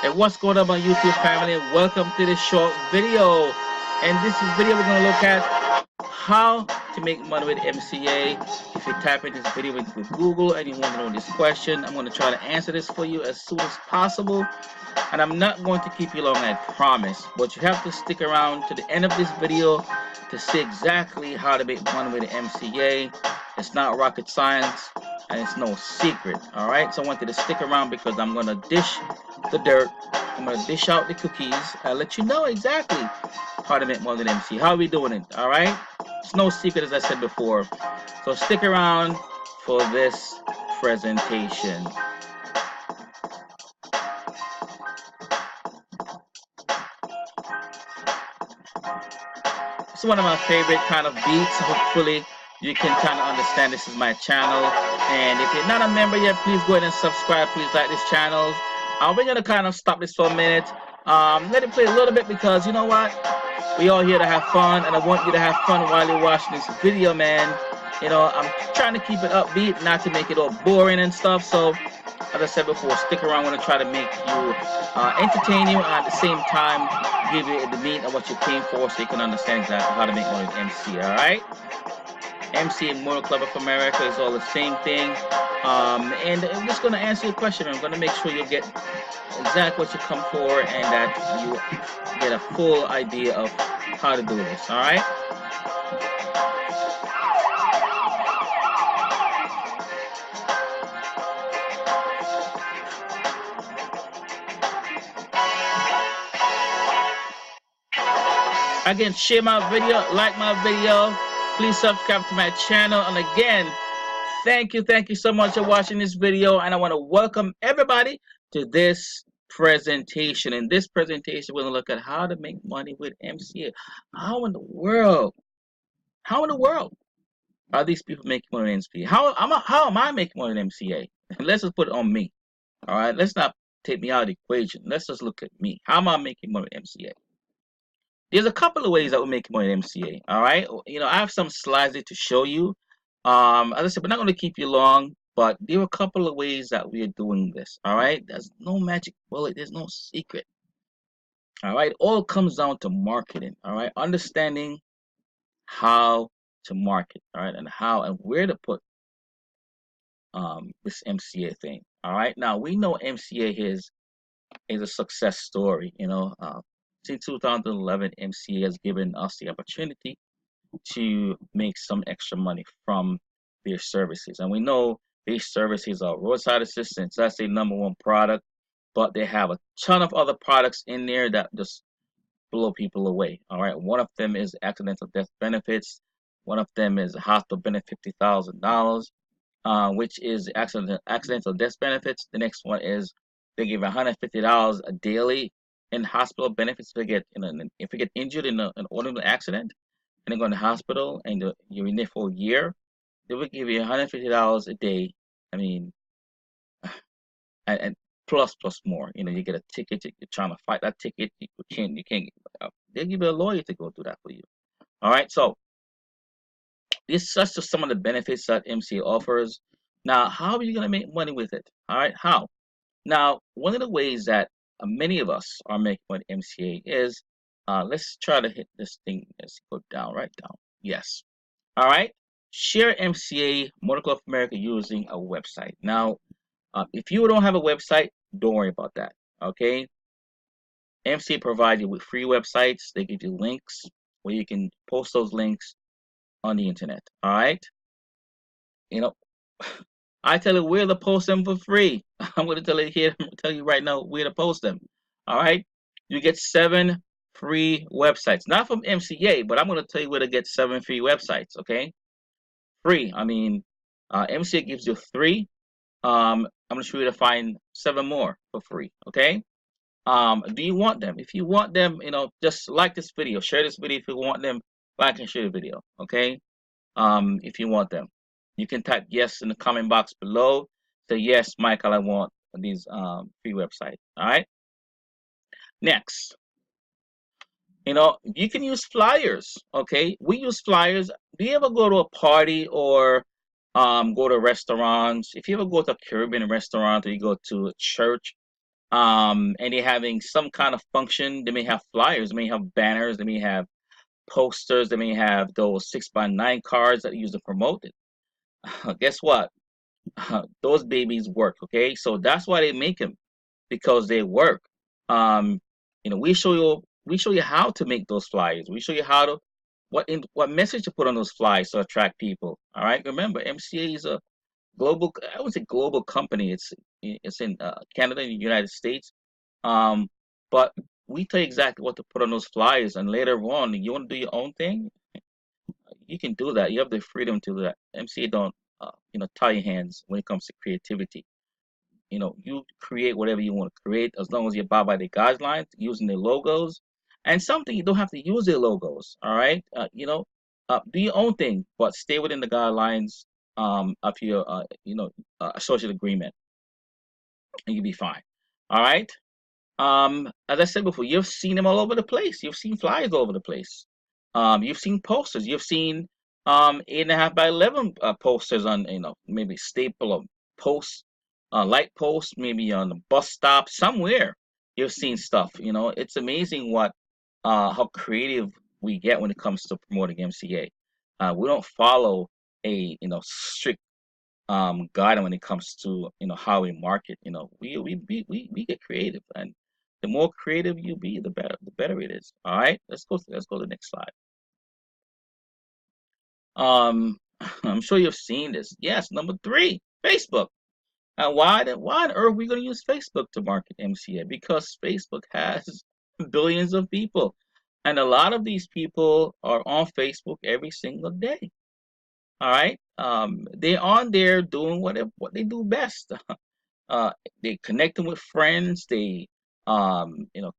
And what's going on, my YouTube family? Welcome to this short video. In this video, we're going to look at how to make money with MCA. If you type in this video into Google and you want to know this question, I'm going to try to answer this for you as soon as possible. And I'm not going to keep you long, I promise. But you have to stick around to the end of this video to see exactly how to make money with MCA. It's not rocket science and it's no secret. Alright, so I want you to stick around because I'm going to dish the dirt. I'm going to dish out the cookies and let you know exactly how to make money with MCA. How are we doing it? Alright, it's no secret, as I said before. So stick around for this presentation. It's one of my favorite kind of beats. Hopefully you can kind of understand this is my channel. And if you're not a member yet, please go ahead and subscribe. Please like this channel. We're going to kind of stop this for a minute. Let it play a little bit because you know what? We all here to have fun, and I want you to have fun while you're watching this video, man. You know, I'm trying to keep it upbeat, not to make it all boring and stuff. So, as I said before, stick around. I'm going to try to make you entertain you, and at the same time give you the meat of what you came for, so you can understand exactly how to make money with MC. All right, MC and Motor Club of America is all the same thing. And I'm just going to answer your question. I'm going to make sure you get exactly what you come for, and that you get a full idea of how to do this. All right. Again, share my video, like my video, please subscribe to my channel, and again, thank you so much for watching this video, and I want to welcome everybody to this presentation. In this presentation, we're going to look at how to make money with MCA. How in the world are these people making money with MCA? How am I making money with MCA? Let's just put it on me. All right, let's not take me out of the equation. Let's just look at me. How am I making money with MCA? There's a couple of ways that we make money in MCA. All right, you know, I have some slides to show you. As I said, we're not going to keep you long, but there are a couple of ways that we are doing this. All right, there's no magic bullet. There's no secret. All right, it all comes down to marketing. All right, understanding how to market. All right, and how and where to put this MCA thing. All right, now we know MCA is a success story. You know, since 2011, MCA has given us the opportunity to make some extra money from their services. And we know these services are roadside assistance. That's their #1 product, but they have a ton of other products in there that just blow people away. All right, one of them is accidental death benefits. One of them is a hospital benefit, $50,000, which is accidental death benefits. The next one is they give $150 a daily in hospital benefits if you get injured in an automobile accident and then go in the hospital and you're in there for a year, they will give you $150 a day. I mean, and plus more. You know, you get a ticket. You're trying to fight that ticket. You can't. They'll give you a lawyer to go do that for you. All right. So this is just some of the benefits that MCA offers. Now, how are you going to make money with it? All right. How? Now, one of the ways that many of us are making money with MCA is, let's try to hit this thing. Let's go down, right down. Yes. All right. Share MCA Motor Club of America using a website. Now, if you don't have a website, don't worry about that. Okay. MCA provides you with free websites. They give you links where you can post those links on the internet. All right. You know, I tell you where to post them for free. I'm going to tell you right now where to post them. All right. You get 7 free websites, not from MCA, but I'm going to tell you where to get 7 free websites. Okay. Free. I mean, MCA gives you 3. I'm going to show you to find 7 more for free. Okay. Do you want them? If you want them, you know, just like this video, share this video. If you want them, like and share the video. Okay. If you want them, you can type yes in the comment box below. Say yes, Michael, I want these free websites. All right. Next, you know, you can use flyers. Okay, we use flyers. Do you ever go to a party or go to restaurants? If you ever go to a Caribbean restaurant or you go to a church, and they're having some kind of function. They may have flyers, they may have banners, they may have posters, they may have those 6x9 cards that you use to promote it. Guess what? Those babies work. Okay, so that's why they make them, because they work. Um, we show you how to make those flyers. We show you how to what message to put on those flyers to attract people. All right. Remember, MCA is a global. I would say global company. It's in Canada and the United States. Um, but we tell you exactly what to put on those flyers, and later on, you want to do your own thing, you can do that. You have the freedom to do that. MCA don't, tie your hands when it comes to creativity. You create whatever you want to create as long as you abide by the guidelines using the logos. And something you don't have to use their logos. All right, do your own thing, but stay within the guidelines of your associate agreement, and you'll be fine. All right. As I said before, you've seen them all over the place. You've seen flyers all over the place. You've seen posters. You've seen 8.5 by 11 posters on, maybe staple of posts, light posts, maybe on the bus stop somewhere. You've seen stuff. It's amazing how creative we get when it comes to promoting MCA. We don't follow a strict guide when it comes to how we market. We get creative, and the more creative you be, the better it is. All right, let's go to the next slide. um I'm sure you've seen this. Yes, number three, Facebook. And why on earth are we going to use Facebook to market MCA? Because Facebook has billions of people, and a lot of these people are on Facebook every single day. All right, they're on there doing what they do best. uh they connecting with friends, they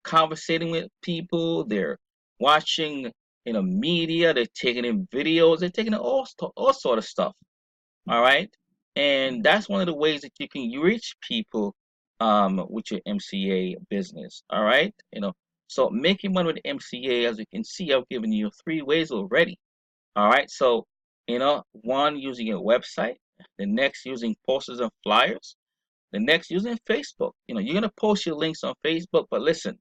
conversating with people, they're watching media, they're taking in videos, they're taking in all sort of stuff. All right, and that's one of the ways that you can reach people with your MCA business. All right, so making money with MCA, as you can see, I've given you 3 ways already. All right, so one, using your website, the next using posters and flyers, the next, using Facebook. You're gonna post your links on Facebook, but listen,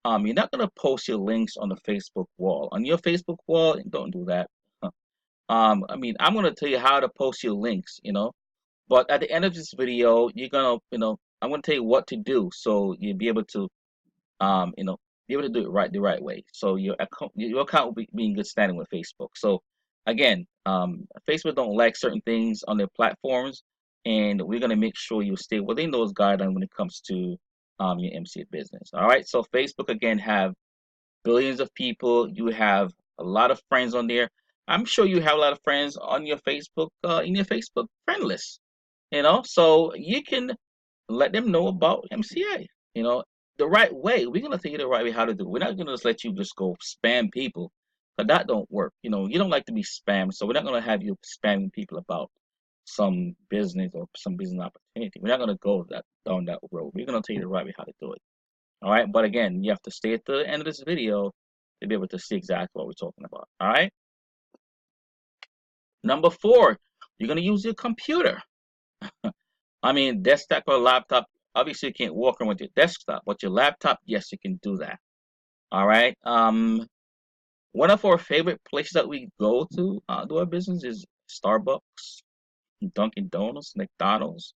you're not gonna post your links on the Facebook wall. On your Facebook wall, don't do that. I'm gonna tell you how to post your links, but at the end of this video, I'm gonna tell you what to do so you'll be able to, um, you know, be able to do it the right way. So your account will be in good standing with Facebook. So again, Facebook don't like certain things on their platforms, and we're gonna make sure you stay within those guidelines when it comes to your MCA business. All right. So Facebook again have billions of people. You have a lot of friends on there. I'm sure you have a lot of friends on your Facebook, in your Facebook friend list. So you can let them know about MCA, you know, the right way. We're gonna tell you the right way how to do it. We're not gonna just let you just go spam people, but that don't work. You don't like to be spammed, so we're not gonna have you spamming people about some business or some business opportunity. We're not gonna go down that road. We're gonna tell you the right way how to do it. All right, but again, you have to stay at the end of this video to be able to see exactly what we're talking about. All right. Number four, you're gonna use your computer. I mean, desktop or laptop. Obviously, you can't walk around with your desktop, but your laptop, yes, you can do that. All right. One of our favorite places that we go to do our business is Starbucks, Dunkin' Donuts, McDonald's.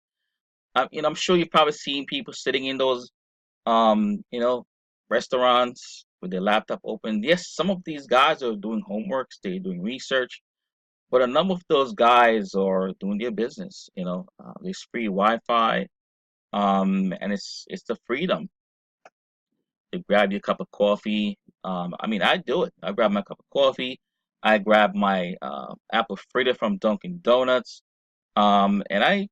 I'm sure you've probably seen people sitting in those, restaurants with their laptop open. Yes, some of these guys are doing homeworks, they're doing research, but a number of those guys are doing their business. There's free Wi-Fi, and it's the freedom to grab your cup of coffee. I do it. I grab my cup of coffee. I grab my apple fritter from Dunkin' Donuts, and I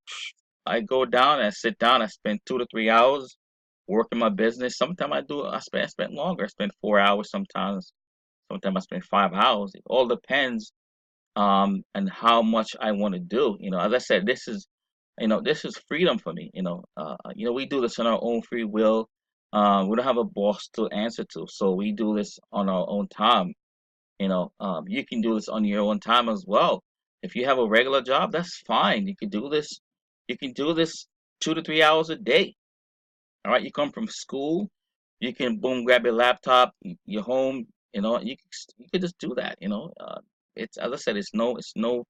go down and I sit down. I spend 2 to 3 hours working my business. Sometimes I spend longer. I spend 4 hours sometimes. Sometimes I spend 5 hours. It all depends and how much I want to do. As I said, this is freedom for me. We do this on our own free will. We don't have a boss to answer to, so we do this on our own time. You can do this on your own time as well. If you have a regular job, that's fine. You can do this. You can do this 2 to 3 hours a day. All right, you come from school, you can boom, grab your laptop, you're home. You can just do that. It's, as I said, it's no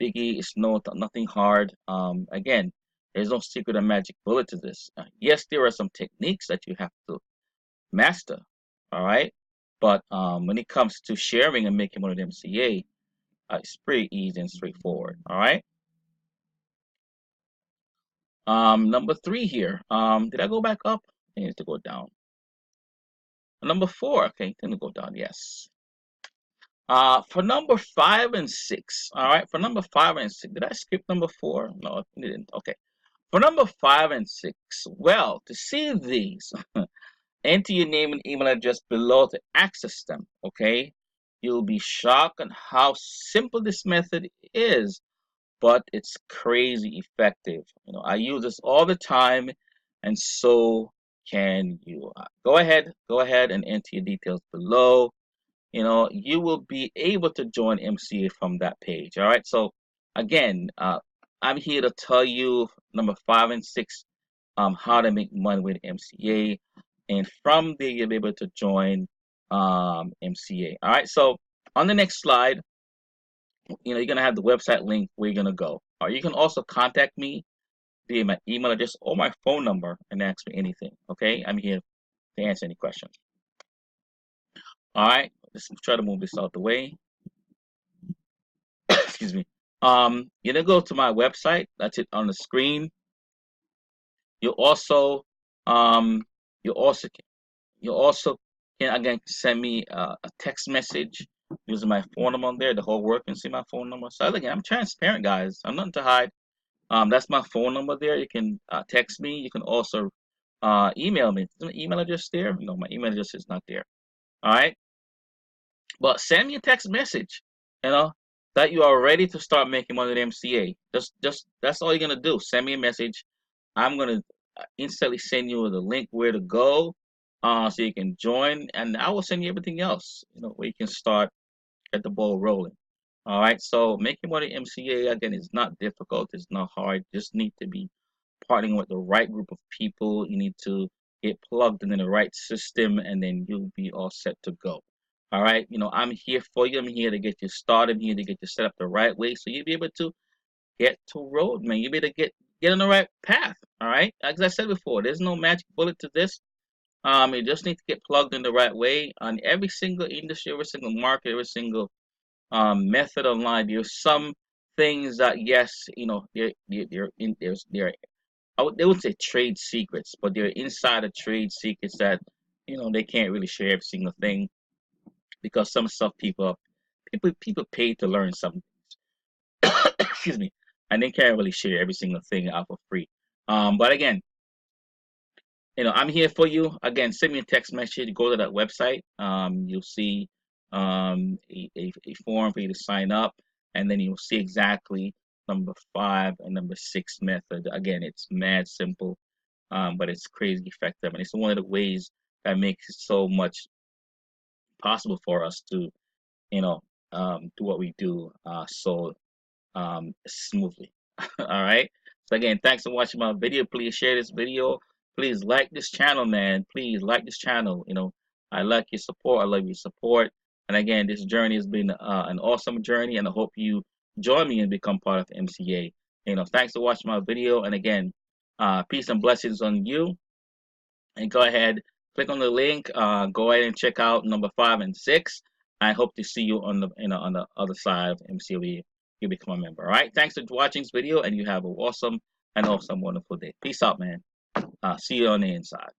biggie. It's nothing hard. Again, there's no secret or magic bullet to this. Yes, there are some techniques that you have to master. All right, but when it comes to sharing and making money with MCA, it's pretty easy and straightforward. All right. Number three here. Did I go back up? I need to go down. Number four. Okay, going to go down. Yes. For number 5 and 6. All right. For number 5 and 6, did I skip number 4? No, I didn't. Okay. For number 5 and 6, well, to see these, enter your name and email address below to access them. Okay. You'll be shocked on how simple this method is, but it's crazy effective. I use this all the time, and so can you. Go ahead and enter your details below. You will be able to join MCA from that page. All right. So again, I'm here to tell you number 5 and 6, how to make money with MCA, and from there you'll be able to join MCA. All right. So on the next slide, you're gonna have the website link where you're gonna go. Or you can also contact me via my email address or my phone number and ask me anything. Okay, I'm here to answer any questions. All right, let's try to move this out the way. Excuse me. You're gonna go to my website. That's it on the screen. You also, um, you also, you also can again send me a text message using my phone number on there. The whole world can see my phone number. So again, I'm transparent, guys. I'm nothing to hide. That's my phone number there. You can text me. You can also email me. Is my email address there? No, my email address is not there. All right. But send me a text message, you know, that you are ready to start making money with MCA. Just that's all you're gonna do. Send me a message. I'm gonna instantly send you the link where to go, so you can join, and I will send you everything else, where you can start, get the ball rolling. All right. So making money MCA again is not difficult. It's not hard. Just need to be partnering with the right group of people. You need to get plugged in the right system, and then you'll be all set to go. All right. I'm here for you. I'm here to get you started. I'm here to get you set up the right way, so you'll be able to get to road, man. You'll be able to get on the right path. All right. As I said before, there's no magic bullet to this. You just need to get plugged in the right way on every single industry, every single market, every single method online. There's some things that, yes, they would say trade secrets, but they're insider trade secrets that they can't really share every single thing, because some stuff people pay to learn something. Excuse me, and they can't really share every single thing out for free. But again, I'm here for you. Again, send me a text message. Go to that website. You'll see a form for you to sign up, and then you'll see exactly number 5 and number 6 method. Again, it's mad simple, but it's crazy effective, and it's one of the ways that makes it so much possible for us to, do what we do so smoothly. All right. So again, thanks for watching my video. Please share this video. Please like this channel, man. Please like this channel. I like your support. I love your support. And again, this journey has been an awesome journey, and I hope you join me and become part of MCA. Thanks for watching my video. And again, peace and blessings on you. And go ahead, click on the link. Go ahead and check out number 5 and 6. I hope to see you on the on the other side of MCA. You become a member. All right. Thanks for watching this video, and you have an awesome, wonderful day. Peace out, man. See you on the inside.